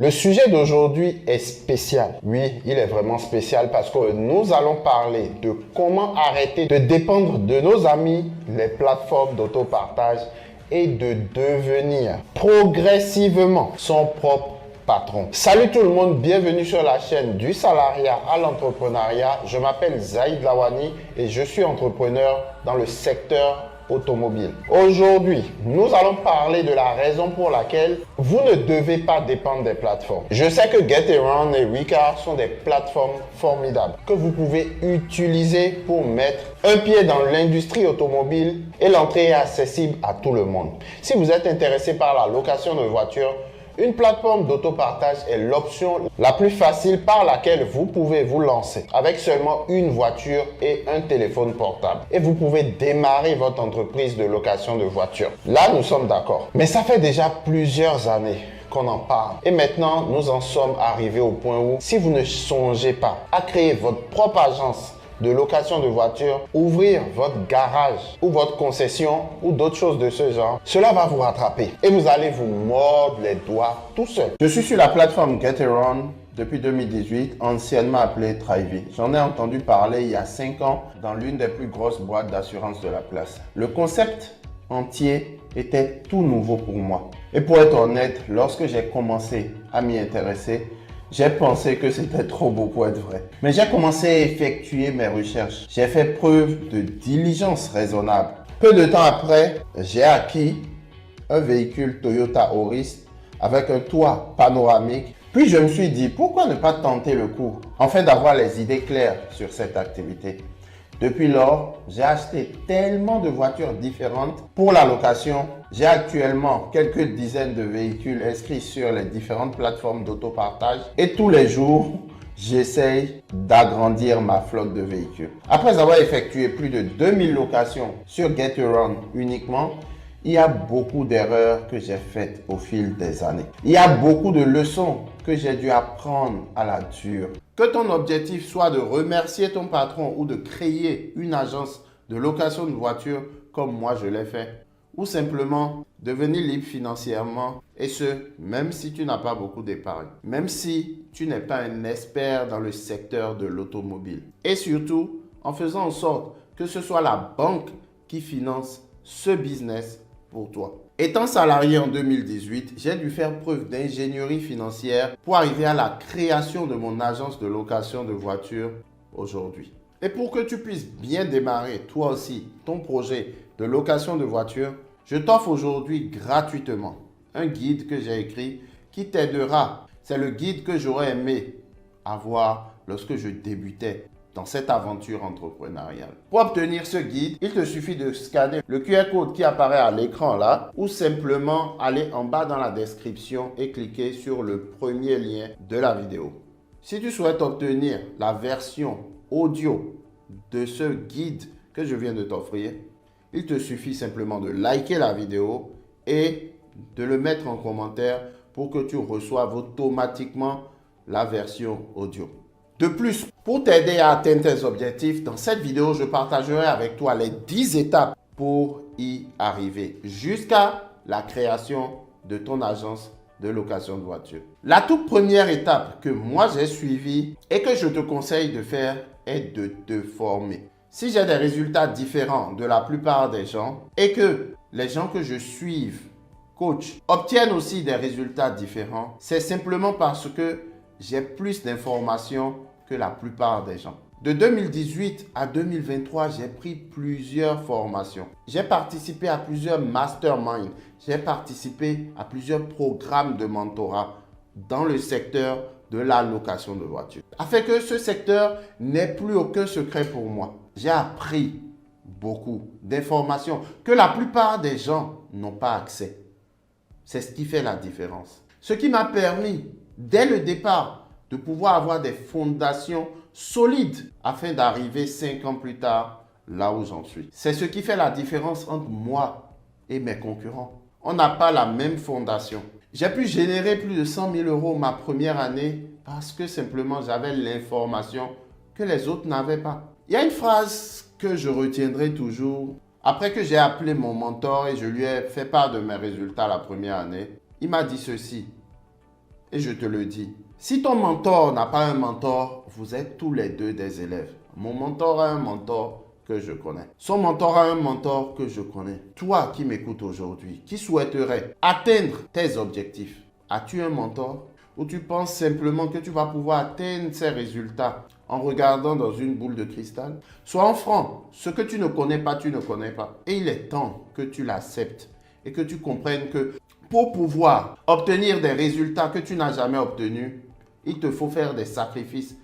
Le sujet d'aujourd'hui est spécial. Oui, il est vraiment spécial parce que nous allons parler de comment arrêter de dépendre de nos amis, les plateformes d'autopartage et de devenir progressivement son propre patron. Salut tout le monde, bienvenue sur la chaîne du salariat à l'entrepreneuriat. Je m'appelle Zaïd Lawani et je suis entrepreneur dans le secteur automobile. Aujourd'hui, nous allons parler de la raison pour laquelle vous ne devez pas dépendre des plateformes. Je sais que Getaround et Recar sont des plateformes formidables que vous pouvez utiliser pour mettre un pied dans l'industrie automobile et l'entrée est accessible à tout le monde. Si vous êtes intéressé par la location de voitures, une plateforme d'autopartage est l'option la plus facile par laquelle vous pouvez vous lancer avec seulement une voiture et un téléphone portable. Et vous pouvez démarrer votre entreprise de location de voitures. Là, nous sommes d'accord. Mais ça fait déjà plusieurs années qu'on en parle. Et maintenant, nous en sommes arrivés au point où, si vous ne songez pas à créer votre propre agence de location de voiture, ouvrir votre garage ou votre concession ou d'autres choses de ce genre, cela va vous rattraper et vous allez vous mordre les doigts tout seul. Je suis sur la plateforme Getaround depuis 2018, anciennement appelée Trivey. J'en ai entendu parler il y a 5 ans dans l'une des plus grosses boîtes d'assurance de la place. Le concept entier était tout nouveau pour moi. Et pour être honnête, lorsque j'ai commencé à m'y intéresser, j'ai pensé que c'était trop beau pour être vrai. Mais j'ai commencé à effectuer mes recherches. J'ai fait preuve de diligence raisonnable. Peu de temps après, j'ai acquis un véhicule Toyota Auris avec un toit panoramique. Puis je me suis dit, pourquoi ne pas tenter le coup afin d'avoir les idées claires sur cette activité. Depuis lors, j'ai acheté tellement de voitures différentes pour la location. J'ai actuellement quelques dizaines de véhicules inscrits sur les différentes plateformes d'autopartage et tous les jours, j'essaye d'agrandir ma flotte de véhicules. Après avoir effectué plus de 2000 locations sur Getaround uniquement, il y a beaucoup d'erreurs que j'ai faites au fil des années. Il y a beaucoup de leçons que j'ai dû apprendre à la dure. Que ton objectif soit de remercier ton patron ou de créer une agence de location de voitures comme moi je l'ai fait, ou simplement devenir libre financièrement, et ce, même si tu n'as pas beaucoup d'épargne, même si tu n'es pas un expert dans le secteur de l'automobile. Et surtout, en faisant en sorte que ce soit la banque qui finance ce business pour toi. Étant salarié en 2018, j'ai dû faire preuve d'ingénierie financière pour arriver à la création de mon agence de location de voitures aujourd'hui. Et pour que tu puisses bien démarrer toi aussi ton projet de location de voitures, je t'offre aujourd'hui gratuitement un guide que j'ai écrit qui t'aidera. C'est le guide que j'aurais aimé avoir lorsque je débutais dans cette aventure entrepreneuriale. Pour obtenir ce guide, il te suffit de scanner le QR code qui apparaît à l'écran là ou simplement aller en bas dans la description et cliquer sur le premier lien de la vidéo. Si tu souhaites obtenir la version audio de ce guide que je viens de t'offrir, il te suffit simplement de liker la vidéo et de le mettre en commentaire pour que tu reçoives automatiquement la version audio. De plus, pour t'aider à atteindre tes objectifs, dans cette vidéo, je partagerai avec toi les 10 étapes pour y arriver jusqu'à la création de ton agence de location de voitures. La toute première étape que moi j'ai suivie et que je te conseille de faire est de te former. Si j'ai des résultats différents de la plupart des gens et que les gens que je suive, coach, obtiennent aussi des résultats différents, c'est simplement parce que j'ai plus d'informations que la plupart des gens. De 2018 à 2023, j'ai pris plusieurs formations. J'ai participé à plusieurs masterminds. J'ai participé à plusieurs programmes de mentorat dans le secteur de la location de voitures. Afin que ce secteur n'ait plus aucun secret pour moi. J'ai appris beaucoup d'informations que la plupart des gens n'ont pas accès. C'est ce qui fait la différence. Ce qui m'a permis, dès le départ, de pouvoir avoir des fondations solides afin d'arriver 5 ans plus tard là où j'en suis. C'est ce qui fait la différence entre moi et mes concurrents. On n'a pas la même fondation. J'ai pu générer plus de 100 000 € ma première année parce que simplement j'avais l'information que les autres n'avaient pas. Il y a une phrase que je retiendrai toujours. Après que j'ai appelé mon mentor et je lui ai fait part de mes résultats la première année, il m'a dit ceci. Et je te le dis, si ton mentor n'a pas un mentor, vous êtes tous les deux des élèves. Mon mentor a un mentor que je connais. Son mentor a un mentor que je connais. Toi qui m'écoutes aujourd'hui, qui souhaiterais atteindre tes objectifs, as-tu un mentor? Ou tu penses simplement que tu vas pouvoir atteindre ces résultats en regardant dans une boule de cristal? Sois franc, ce que tu ne connais pas, tu ne connais pas. Et il est temps que tu l'acceptes et que tu comprennes que pour pouvoir obtenir des résultats que tu n'as jamais obtenus, il te faut faire des sacrifices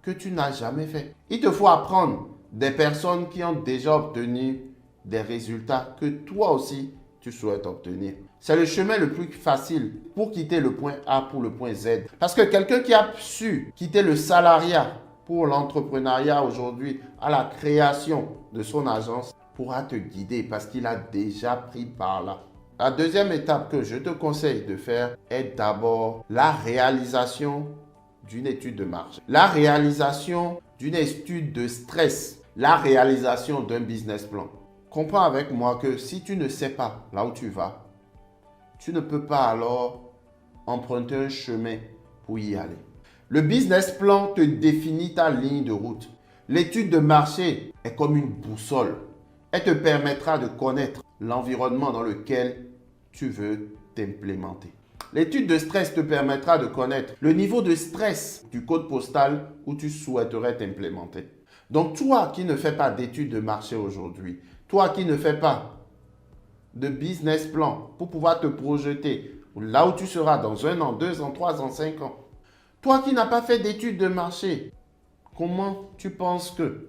que tu n'as jamais fait. Il te faut apprendre des personnes qui ont déjà obtenu des résultats que toi aussi tu souhaites obtenir. C'est le chemin le plus facile pour quitter le point A pour le point Z. Parce que quelqu'un qui a su quitter le salariat pour l'entrepreneuriat aujourd'hui à la création de son agence pourra te guider parce qu'il a déjà pris par là. La deuxième étape que je te conseille de faire est d'abord la réalisation d'une étude de marché, la réalisation d'une étude de stress, la réalisation d'un business plan. Comprends avec moi que si tu ne sais pas là où tu vas, tu ne peux pas alors emprunter un chemin pour y aller. Le business plan te définit ta ligne de route. L'étude de marché est comme une boussole. Elle te permettra de connaître l'environnement dans lequel tu veux t'implémenter. L'étude de stress te permettra de connaître le niveau de stress du code postal où tu souhaiterais t'implémenter. Donc toi qui ne fais pas d'étude de marché aujourd'hui, toi qui ne fais pas de business plan pour pouvoir te projeter là où tu seras dans 1 an, 2 ans, 3 ans, 5 ans, toi qui n'as pas fait d'étude de marché, comment tu penses que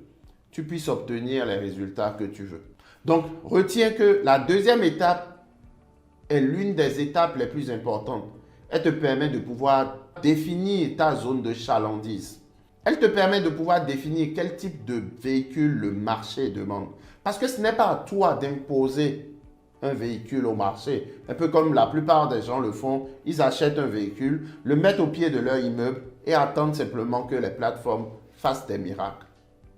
tu puisses obtenir les résultats que tu veux? Donc, retiens que la deuxième étape est l'une des étapes les plus importantes. Elle te permet de pouvoir définir ta zone de chalandise. Elle te permet de pouvoir définir quel type de véhicule le marché demande. Parce que ce n'est pas à toi d'imposer un véhicule au marché. Un peu comme la plupart des gens le font, ils achètent un véhicule, le mettent au pied de leur immeuble et attendent simplement que les plateformes fassent des miracles.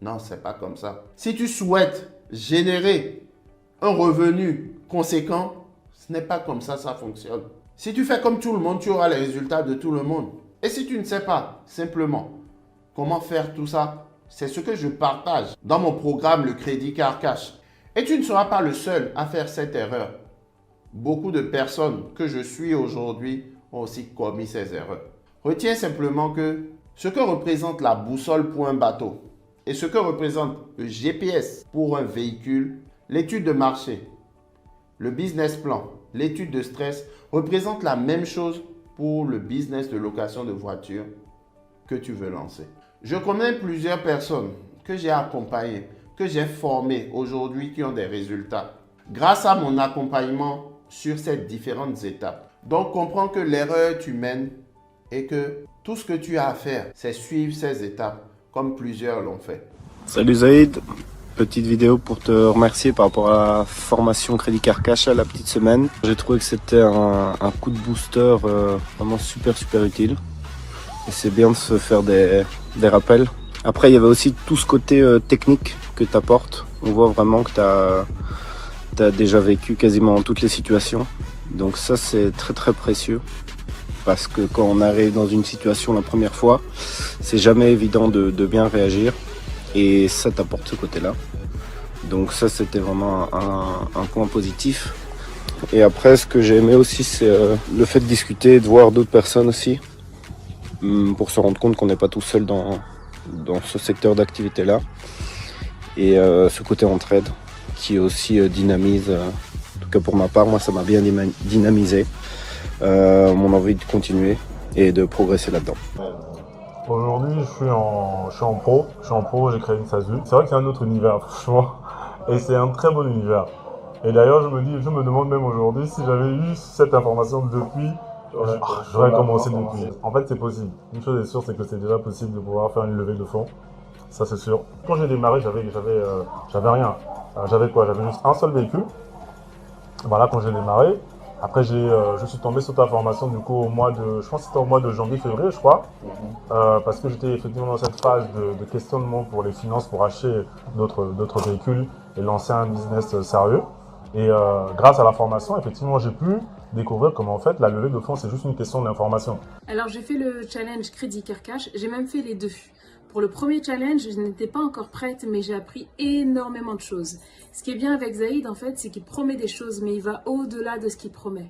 Non, ce n'est pas comme ça. Si tu souhaites générer un revenu conséquent, ce n'est pas comme ça fonctionne. Si tu fais comme tout le monde, tu auras les résultats de tout le monde. Et si tu ne sais pas simplement comment faire tout ça, c'est ce que je partage dans mon programme Le Crédit Car Cash. Et tu ne seras pas le seul à faire cette erreur. Beaucoup de personnes que je suis aujourd'hui ont aussi commis ces erreurs. Retiens simplement que ce que représente la boussole pour un bateau et ce que représente le GPS pour un véhicule, l'étude de marché, le business plan, l'étude de stress représentent la même chose pour le business de location de voiture que tu veux lancer. Je connais plusieurs personnes que j'ai accompagnées, que j'ai formées aujourd'hui qui ont des résultats grâce à mon accompagnement sur ces différentes étapes. Donc, comprends que l'erreur est humaine et que tout ce que tu as à faire, c'est suivre ces étapes comme plusieurs l'ont fait. Salut Zaïd, petite vidéo pour te remercier par rapport à la formation Crédit Car Cash à la petite semaine. J'ai trouvé que c'était un coup de booster vraiment super utile. Et c'est bien de se faire des rappels. Après, il y avait aussi tout ce côté technique que tu apportes. On voit vraiment que tu as déjà vécu quasiment toutes les situations. Donc ça, c'est très précieux. Parce que quand on arrive dans une situation la première fois, c'est jamais évident de bien réagir. Et ça t'apporte ce côté-là. Donc ça, c'était vraiment un point positif. Et après, ce que j'ai aimé aussi, c'est le fait de discuter, de voir d'autres personnes aussi. Pour se rendre compte qu'on n'est pas tout seul dans ce secteur d'activité-là. Et ce côté entraide qui aussi dynamise, en tout cas pour ma part, moi ça m'a bien dynamisé mon envie de continuer et de progresser là-dedans. Aujourd'hui, je suis en pro, j'ai créé une SASU. C'est vrai que c'est un autre univers, franchement, et c'est un très bon univers. Et d'ailleurs, je me demande même aujourd'hui si j'avais eu cette information depuis, j'aurais commencé depuis. En fait, c'est possible. Une chose est sûre, c'est que c'est déjà possible de pouvoir faire une levée de fonds. Ça, c'est sûr. Quand j'ai démarré, j'avais rien. J'avais quoi? J'avais juste un seul véhicule. Voilà, quand j'ai démarré. Après, je suis tombé sur ta formation du coup je pense que c'était au mois de janvier-février, je crois, parce que j'étais effectivement dans cette phase de questionnement pour les finances, pour acheter d'autres véhicules et lancer un business sérieux. Et grâce à la formation, effectivement, j'ai pu découvrir comment en fait la levée de fonds c'est juste une question d'information. Alors j'ai fait le challenge Crédit Cœur Cash, j'ai même fait les deux. Pour le premier challenge, je n'étais pas encore prête, mais j'ai appris énormément de choses. Ce qui est bien avec Zaïd, en fait, c'est qu'il promet des choses, mais il va au-delà de ce qu'il promet.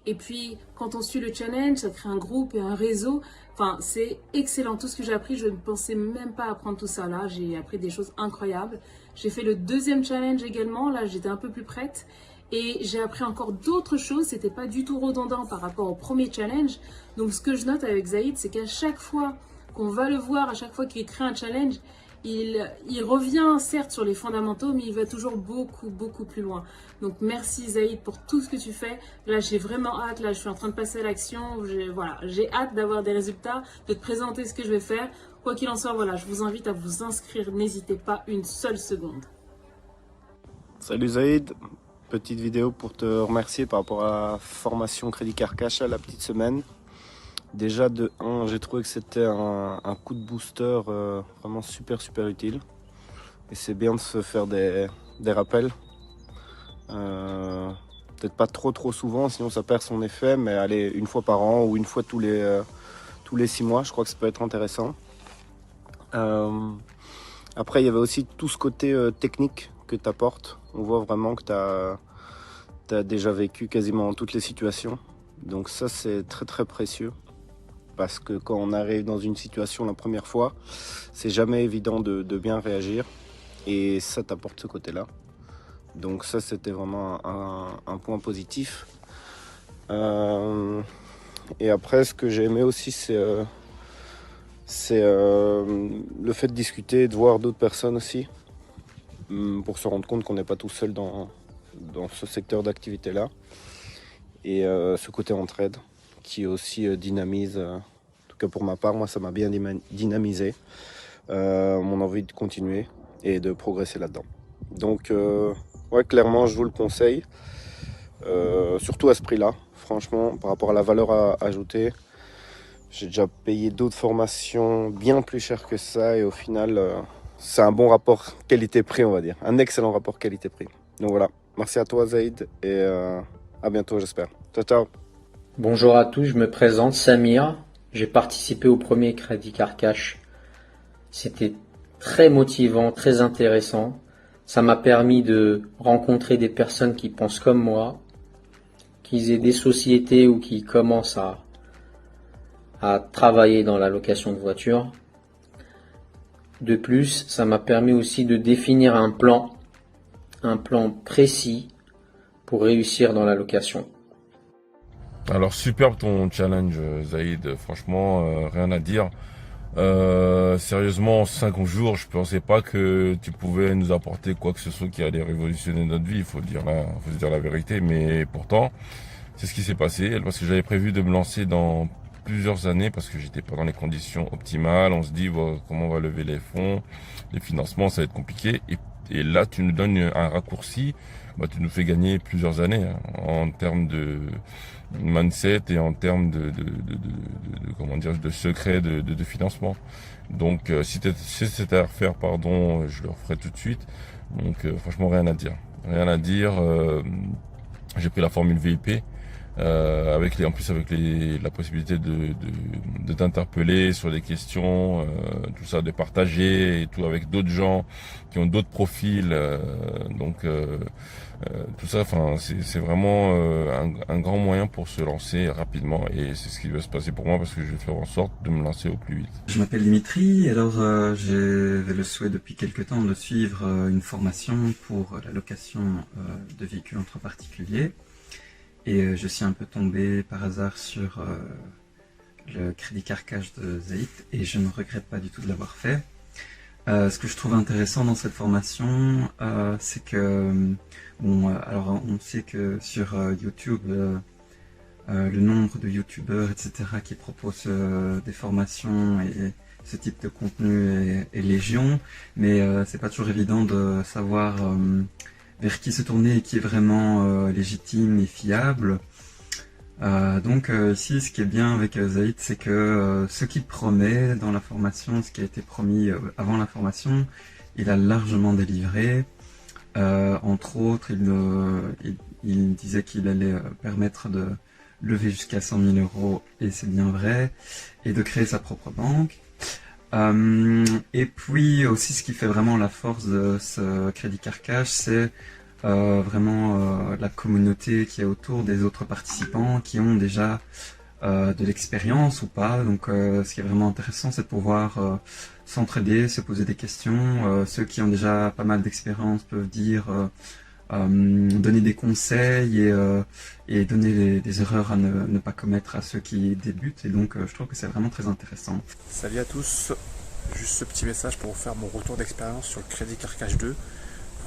Et puis, quand on suit le challenge, ça crée un groupe et un réseau. Enfin, c'est excellent. Tout ce que j'ai appris, je ne pensais même pas apprendre tout ça. Là, j'ai appris des choses incroyables. J'ai fait le deuxième challenge également. Là, j'étais un peu plus prête. Et j'ai appris encore d'autres choses. C'était pas du tout redondant par rapport au premier challenge. Donc, ce que je note avec Zaïd, c'est qu'à chaque fois qu'on va le voir, à chaque fois qu'il crée un challenge, il revient certes sur les fondamentaux, mais il va toujours beaucoup plus loin. Donc merci Zaïd pour tout ce que tu fais. Là j'ai vraiment hâte, là je suis en train de passer à l'action. Voilà, j'ai hâte d'avoir des résultats, de te présenter ce que je vais faire. Quoi qu'il en soit, voilà, je vous invite à vous inscrire, n'hésitez pas une seule seconde. Salut Zaïd, petite vidéo pour te remercier par rapport à la formation Crédit Cœur Cash la petite semaine. Déjà de 1, j'ai trouvé que c'était un coup de booster vraiment super utile. Et c'est bien de se faire des rappels. Peut-être pas trop souvent, sinon ça perd son effet, mais allez, une fois par an ou une fois tous les 6 mois, je crois que ça peut être intéressant. Après, il y avait aussi tout ce côté technique que tu apportes. On voit vraiment que tu as déjà vécu quasiment toutes les situations. Donc ça, c'est très précieux. Parce que quand on arrive dans une situation la première fois, c'est jamais évident de bien réagir. Et ça t'apporte ce côté-là. Donc ça, c'était vraiment un point positif. Et après, ce que j'ai aimé aussi, c'est le fait de discuter, de voir d'autres personnes aussi. Pour se rendre compte qu'on n'est pas tout seul dans ce secteur d'activité-là. Et ce côté entraide qui aussi dynamise, en tout cas pour ma part, moi ça m'a bien dynamisé mon envie de continuer et de progresser là-dedans. Donc ouais, clairement je vous le conseille, surtout à ce prix-là, franchement, par rapport à la valeur ajoutée. J'ai déjà payé d'autres formations bien plus chères que ça et au final c'est un bon rapport qualité-prix, on va dire, un excellent rapport qualité-prix. Donc voilà, merci à toi Zaïd et à bientôt j'espère. Ciao. Bonjour à tous, je me présente Samir. J'ai participé au premier Crédit Cœur Cash. C'était très motivant, très intéressant. Ça m'a permis de rencontrer des personnes qui pensent comme moi, qui aient des sociétés ou qui commencent à travailler dans la location de voitures. De plus, ça m'a permis aussi de définir un plan précis pour réussir dans la location. Alors superbe ton challenge Zaïd, franchement rien à dire. Sérieusement, en 5 jours, je pensais pas que tu pouvais nous apporter quoi que ce soit qui allait révolutionner notre vie, il faut se dire la vérité, mais pourtant c'est ce qui s'est passé, parce que j'avais prévu de me lancer dans plusieurs années parce que j'étais pas dans les conditions optimales. On se dit comment on va lever les fonds, les financements, ça va être compliqué, et là tu nous donnes un raccourci. Tu nous fais gagner plusieurs années en termes de mindset et en termes de secret de financement. Donc si c'était à refaire, je le referais tout de suite. Donc franchement rien à dire. J'ai pris la formule VIP. Avec la possibilité de t'interpeller sur des questions, tout ça, de partager et tout avec d'autres gens qui ont d'autres profils, tout ça, c'est vraiment un grand moyen pour se lancer rapidement, et c'est ce qui va se passer pour moi parce que je vais faire en sorte de me lancer au plus vite. Je m'appelle Dimitri, alors j'avais le souhait depuis quelques temps de suivre une formation pour la location de véhicules entre particuliers. Et je suis un peu tombé par hasard sur le Crédit Cœur Cash de Zaïd et je ne regrette pas du tout de l'avoir fait. Ce que je trouve intéressant dans cette formation, c'est que, alors on sait que sur YouTube, le nombre de youtubeurs, etc., qui proposent des formations et ce type de contenu est légion, mais c'est pas toujours évident de savoir vers qui se tourner et qui est vraiment légitime et fiable. Donc ici, ce qui est bien avec Zaïd, c'est que ce qu'il promet dans la formation, ce qui a été promis avant la formation, il a largement délivré. Entre autres, il disait qu'il allait permettre de lever jusqu'à 100 000 euros, et c'est bien vrai, et de créer sa propre banque. Et puis aussi, ce qui fait vraiment la force de ce Crédit Car Cash, c'est vraiment la communauté qui est autour des autres participants qui ont déjà de l'expérience ou pas. Donc ce qui est vraiment intéressant, c'est de pouvoir s'entraider, se poser des questions. Ceux qui ont déjà pas mal d'expérience peuvent donner des conseils et donner des erreurs à ne pas commettre à ceux qui débutent. Et donc je trouve que c'est vraiment très intéressant. Salut à tous, juste ce petit message pour vous faire mon retour d'expérience sur le Crédit Car Cash 2.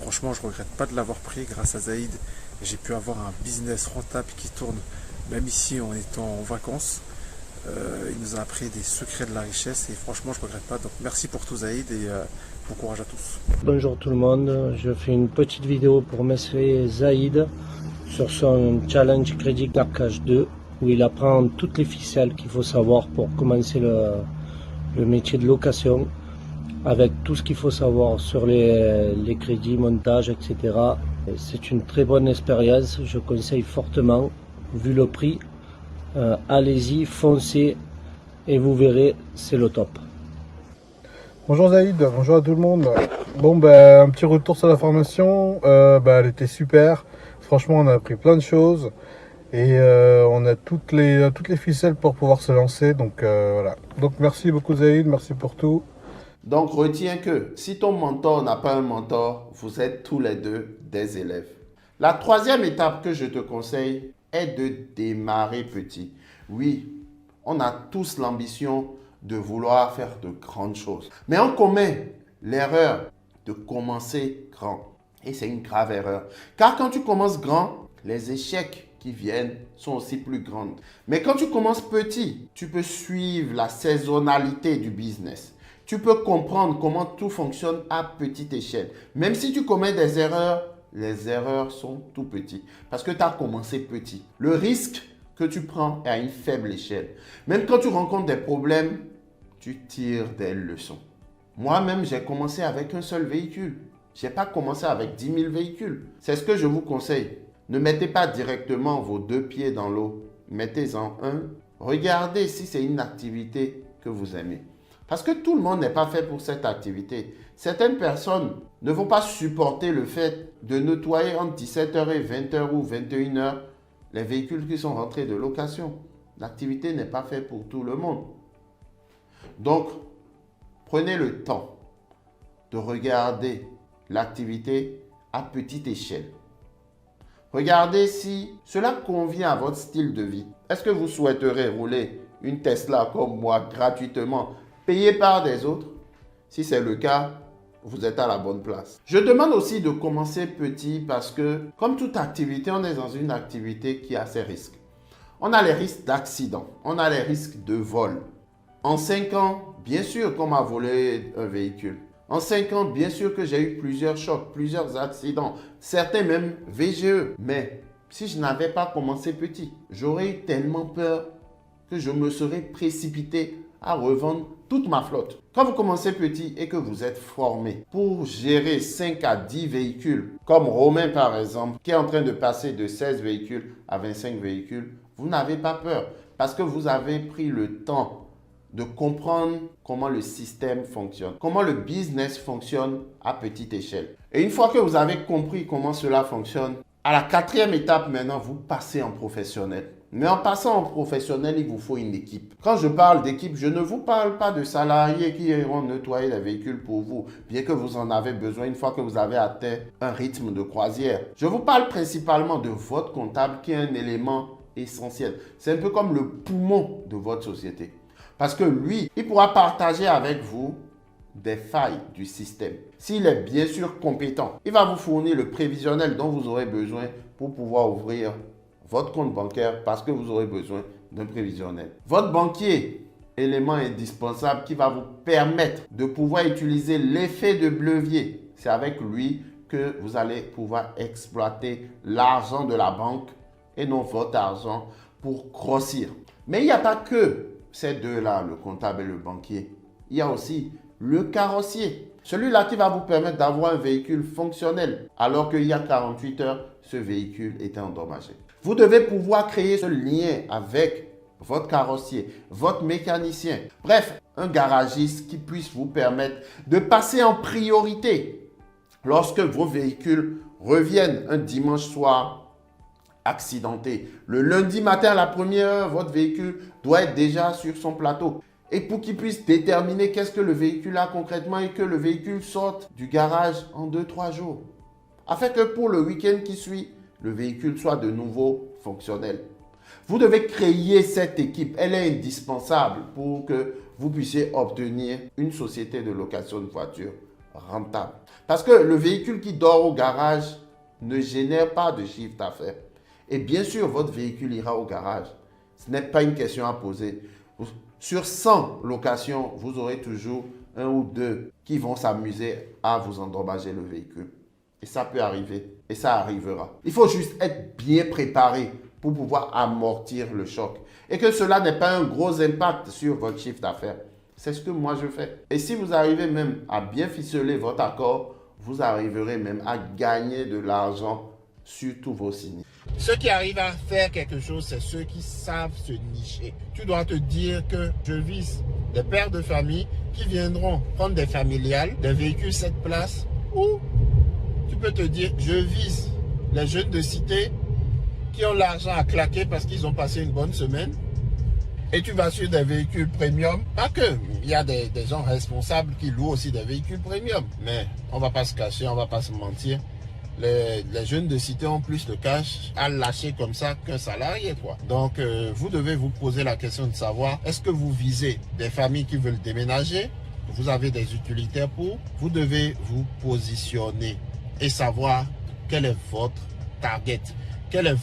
Franchement, je regrette pas de l'avoir pris. Grâce à Zaïd, j'ai pu avoir un business rentable qui tourne même ici en étant en vacances. Il nous a appris des secrets de la richesse et franchement, je regrette pas. Donc merci pour tout Zaïd et bon courage à tous. Bonjour tout le monde, je fais une petite vidéo pour remercier Zaïd sur son challenge Crédit Car Cash 2 où il apprend toutes les ficelles qu'il faut savoir pour commencer le métier de location, avec tout ce qu'il faut savoir sur les crédits, montage, etc. C'est une très bonne expérience, je conseille fortement, vu le prix. Allez-y, foncez et vous verrez, c'est le top. Bonjour Zaïd, bonjour à tout le monde. Bon, un petit retour sur la formation, elle était super. Franchement, on a appris plein de choses et on a toutes les ficelles pour pouvoir se lancer. Donc voilà. Donc merci beaucoup Zaïd, merci pour tout. Donc retiens que si ton mentor n'a pas un mentor, vous êtes tous les deux des élèves. La troisième étape que je te conseille est de démarrer petit. Oui, on a tous l'ambition de vouloir faire de grandes choses. Mais on commet l'erreur de commencer grand. Et c'est une grave erreur. Car quand tu commences grand, les échecs qui viennent sont aussi plus grands. Mais quand tu commences petit, tu peux suivre la saisonnalité du business. Tu peux comprendre comment tout fonctionne à petite échelle. Même si tu commets des erreurs, les erreurs sont tout petites. Parce que tu as commencé petit. Le risque que tu prends est à une faible échelle. Même quand tu rencontres des problèmes, tu tires des leçons. Moi-même, j'ai commencé avec un seul véhicule. Je n'ai pas commencé avec 10 000 véhicules. C'est ce que je vous conseille. Ne mettez pas directement vos deux pieds dans l'eau. Mettez-en un. Regardez si c'est une activité que vous aimez. Parce que tout le monde n'est pas fait pour cette activité. Certaines personnes ne vont pas supporter le fait de nettoyer entre 17h et 20h ou 21h les véhicules qui sont rentrés de location. L'activité n'est pas faite pour tout le monde. Donc, prenez le temps de regarder l'activité à petite échelle. Regardez si cela convient à votre style de vie. Est-ce que vous souhaiterez rouler une Tesla comme moi gratuitement, payée par des autres? Si c'est le cas, vous êtes à la bonne place. Je demande aussi de commencer petit parce que, comme toute activité, on est dans une activité qui a ses risques. On a les risques d'accident, on a les risques de vol. En 5 ans, bien sûr qu'on m'a volé un véhicule. En 5 ans, bien sûr que j'ai eu plusieurs chocs, plusieurs accidents, certains même VGE. Mais si je n'avais pas commencé petit, j'aurais eu tellement peur que je me serais précipité à revendre toute ma flotte. Quand vous commencez petit et que vous êtes formé pour gérer 5 à 10 véhicules, comme Romain par exemple, qui est en train de passer de 16 véhicules à 25 véhicules, vous n'avez pas peur parce que vous avez pris le temps de comprendre comment le système fonctionne, comment le business fonctionne à petite échelle. Et une fois que vous avez compris comment cela fonctionne, à la 4e étape maintenant, vous passez en professionnel. Mais en passant en professionnel, il vous faut une équipe. Quand je parle d'équipe, je ne vous parle pas de salariés qui iront nettoyer les véhicules pour vous, bien que vous en avez besoin une fois que vous avez atteint un rythme de croisière. Je vous parle principalement de votre comptable qui est un élément essentiel. C'est un peu comme le poumon de votre société. Parce que lui, il pourra partager avec vous des failles du système. S'il est bien sûr compétent, il va vous fournir le prévisionnel dont vous aurez besoin pour pouvoir ouvrir votre compte bancaire parce que vous aurez besoin d'un prévisionnel. Votre banquier, élément indispensable qui va vous permettre de pouvoir utiliser l'effet de levier. C'est avec lui que vous allez pouvoir exploiter l'argent de la banque et non votre argent pour grossir. Mais il n'y a pas que ces deux-là, le comptable et le banquier. Il y a aussi le carrossier. Celui-là qui va vous permettre d'avoir un véhicule fonctionnel, alors qu'il y a 48 heures, ce véhicule était endommagé. Vous devez pouvoir créer ce lien avec votre carrossier, votre mécanicien, bref, un garagiste qui puisse vous permettre de passer en priorité lorsque vos véhicules reviennent un dimanche soir accidenté. Le lundi matin à la première heure, votre véhicule doit être déjà sur son plateau. Et pour qu'il puisse déterminer qu'est-ce que le véhicule a concrètement et que le véhicule sorte du garage en 2-3 jours. Afin que pour le week-end qui suit, le véhicule soit de nouveau fonctionnel. Vous devez créer cette équipe. Elle est indispensable pour que vous puissiez obtenir une société de location de voitures rentable. Parce que le véhicule qui dort au garage ne génère pas de chiffre d'affaires. Et bien sûr, votre véhicule ira au garage. Ce n'est pas une question à poser. Sur 100 locations, vous aurez toujours un ou deux qui vont s'amuser à vous endommager le véhicule. Et ça peut arriver. Et ça arrivera. Il faut juste être bien préparé pour pouvoir amortir le choc. Et que cela n'ait pas un gros impact sur votre chiffre d'affaires. C'est ce que moi je fais. Et si vous arrivez même à bien ficeler votre accord, vous arriverez même à gagner de l'argent sur tous vos sinistres. Ceux qui arrivent à faire quelque chose, c'est ceux qui savent se nicher. Tu dois te dire que je vise des pères de famille qui viendront prendre des familiales, des véhicules 7 places, ou tu peux te dire, je vise les jeunes de cité qui ont l'argent à claquer parce qu'ils ont passé une bonne semaine. Et tu vas sur des véhicules premium. Pas que, il y a des gens responsables qui louent aussi des véhicules premium. Mais on ne va pas se cacher, on ne va pas se mentir. Les jeunes de cité ont plus de cash à lâcher comme ça qu'un salarié, quoi. Donc, vous devez vous poser la question de savoir, est-ce que vous visez des familles qui veulent déménager? Vous avez des utilitaires pour? Vous devez vous positionner et savoir quel est votre target. Quel est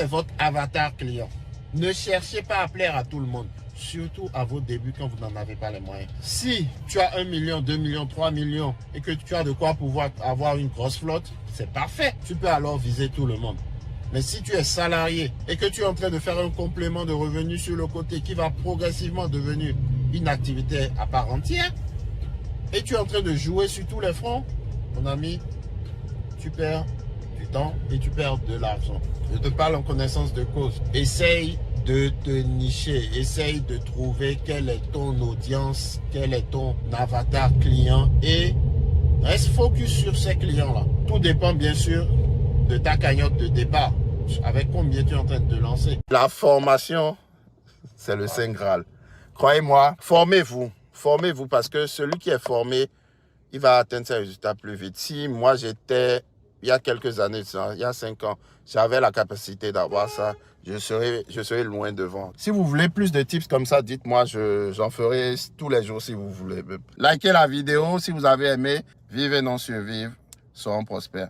votre avatar client? Ne cherchez pas à plaire à tout le monde, surtout à vos débuts quand vous n'en avez pas les moyens. Si tu as 1 million, 2 millions, 3 millions et que tu as de quoi pouvoir avoir une grosse flotte, c'est parfait. Tu peux alors viser tout le monde. Mais si tu es salarié et que tu es en train de faire un complément de revenus sur le côté qui va progressivement devenir une activité à part entière et tu es en train de jouer sur tous les fronts, mon ami, tu perds du temps et tu perds de l'argent. Je te parle en connaissance de cause. Essaye de te nicher. Essaye de trouver quelle est ton audience, quel est ton avatar client et reste focus sur ces clients-là. Tout dépend bien sûr de ta cagnotte de départ. Avec combien tu es en train de te lancer. La formation, c'est le Saint Graal. Croyez-moi, formez-vous. Formez-vous parce que celui qui est formé, il va atteindre ses résultats plus vite. Si moi j'étais, il y a quelques années, il y a 5 ans, j'avais la capacité d'avoir ça, je serais loin devant. Si vous voulez plus de tips comme ça, dites-moi, j'en ferai tous les jours si vous voulez. Likez la vidéo si vous avez aimé. Vivez, non survivre. Soyons prospères.